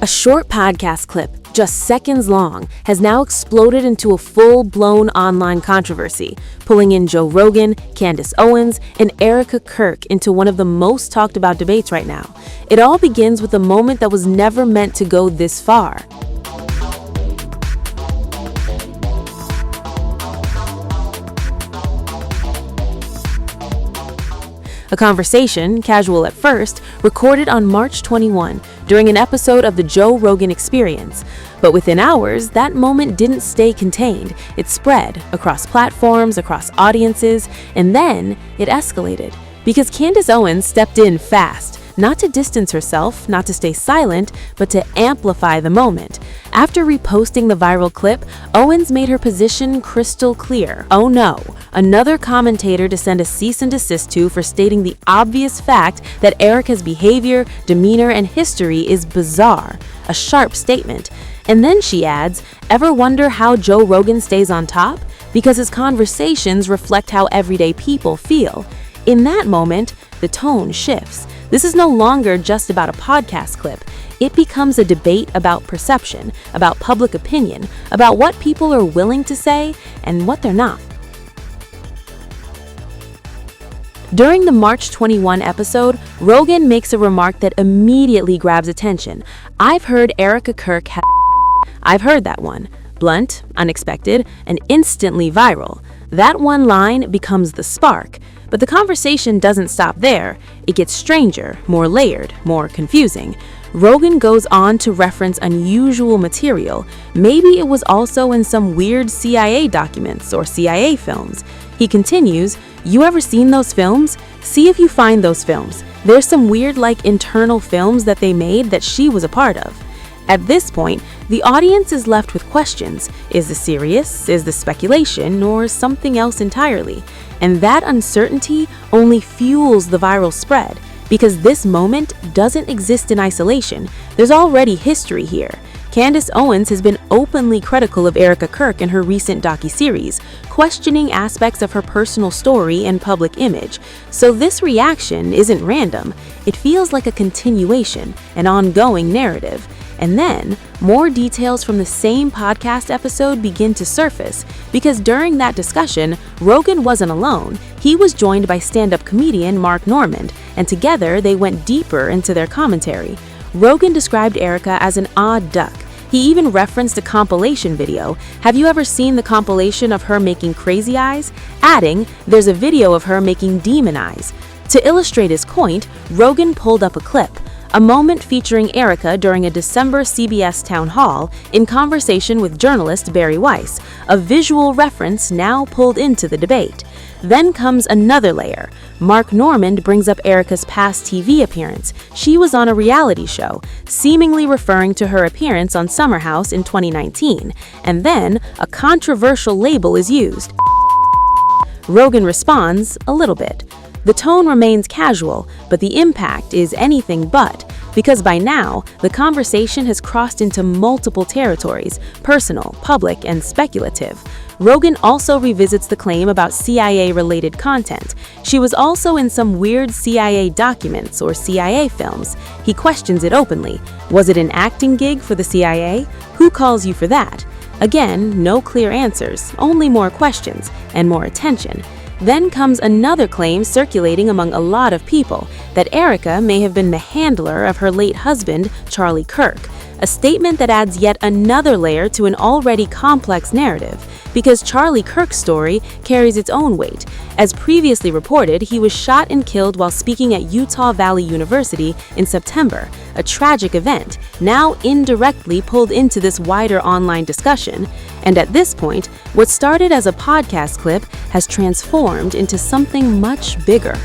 A short podcast clip, just seconds long, has now exploded into a full-blown online controversy, pulling in Joe Rogan, Candace Owens, and Erika Kirk into one of the most talked about debates right now. It all begins with a moment that was never meant to go this far. A conversation, casual at first, recorded on March 21 during an episode of the Joe Rogan Experience. But within hours, that moment didn't stay contained. It spread across platforms, across audiences, and then it escalated. Because Candace Owens stepped in fast, not to distance herself, not to stay silent, but to amplify the moment. After reposting the viral clip, Owens made her position crystal clear. Oh no, another commentator to send a cease and desist to for stating the obvious fact that Erika's behavior, demeanor, and history is bizarre. A sharp statement. And then she adds, ever wonder how Joe Rogan stays on top? Because his conversations reflect how everyday people feel. In that moment, the tone shifts. This is no longer just about a podcast clip. It becomes a debate about perception, about public opinion, about what people are willing to say and what they're not. During the March 21 episode, Rogan makes a remark that immediately grabs attention. I've heard Erika Kirk I've heard that one. Blunt, unexpected, and instantly viral. That one line becomes the spark. But the conversation doesn't stop there. It gets stranger, more layered, more confusing. Rogan goes on to reference unusual material. Maybe it was also in some weird CIA documents or CIA films. He continues, you ever seen those films? See if you find those films. There's some weird internal films that they made that she was a part of. At this point, the audience is left with questions. Is this serious? Is this speculation? Or something else entirely? And that uncertainty only fuels the viral spread, because this moment doesn't exist in isolation. There's already history here. Candace Owens has been openly critical of Erika Kirk in her recent docuseries, questioning aspects of her personal story and public image. So this reaction isn't random. It feels like a continuation, an ongoing narrative. And then, more details from the same podcast episode begin to surface, because during that discussion, Rogan wasn't alone. He was joined by stand-up comedian Mark Normand, and together they went deeper into their commentary. Rogan described Erika as an odd duck. He even referenced a compilation video. Have you ever seen the compilation of her making crazy eyes? Adding, there's a video of her making demon eyes. To illustrate his point, Rogan pulled up a clip. A moment featuring Erika during a December CBS town hall in conversation with journalist Barry Weiss, a visual reference now pulled into the debate. Then comes another layer. Mark Normand brings up Erika's past TV appearance. She was on a reality show, seemingly referring to her appearance on Summer House in 2019. And then a controversial label is used. Rogan responds a little bit. The tone remains casual, but the impact is anything but, because by now, the conversation has crossed into multiple territories, personal, public, and speculative. Rogan also revisits the claim about CIA-related content. She was also in some weird CIA documents or CIA films. He questions it openly. Was it an acting gig for the CIA? Who calls you for that? Again, no clear answers, only more questions and more attention. Then comes another claim circulating among a lot of people, that Erika may have been the handler of her late husband, Charlie Kirk, a statement that adds yet another layer to an already complex narrative, because Charlie Kirk's story carries its own weight. As previously reported, he was shot and killed while speaking at Utah Valley University in September, a tragic event, now indirectly pulled into this wider online discussion. And at this point, what started as a podcast clip has transformed into something much bigger.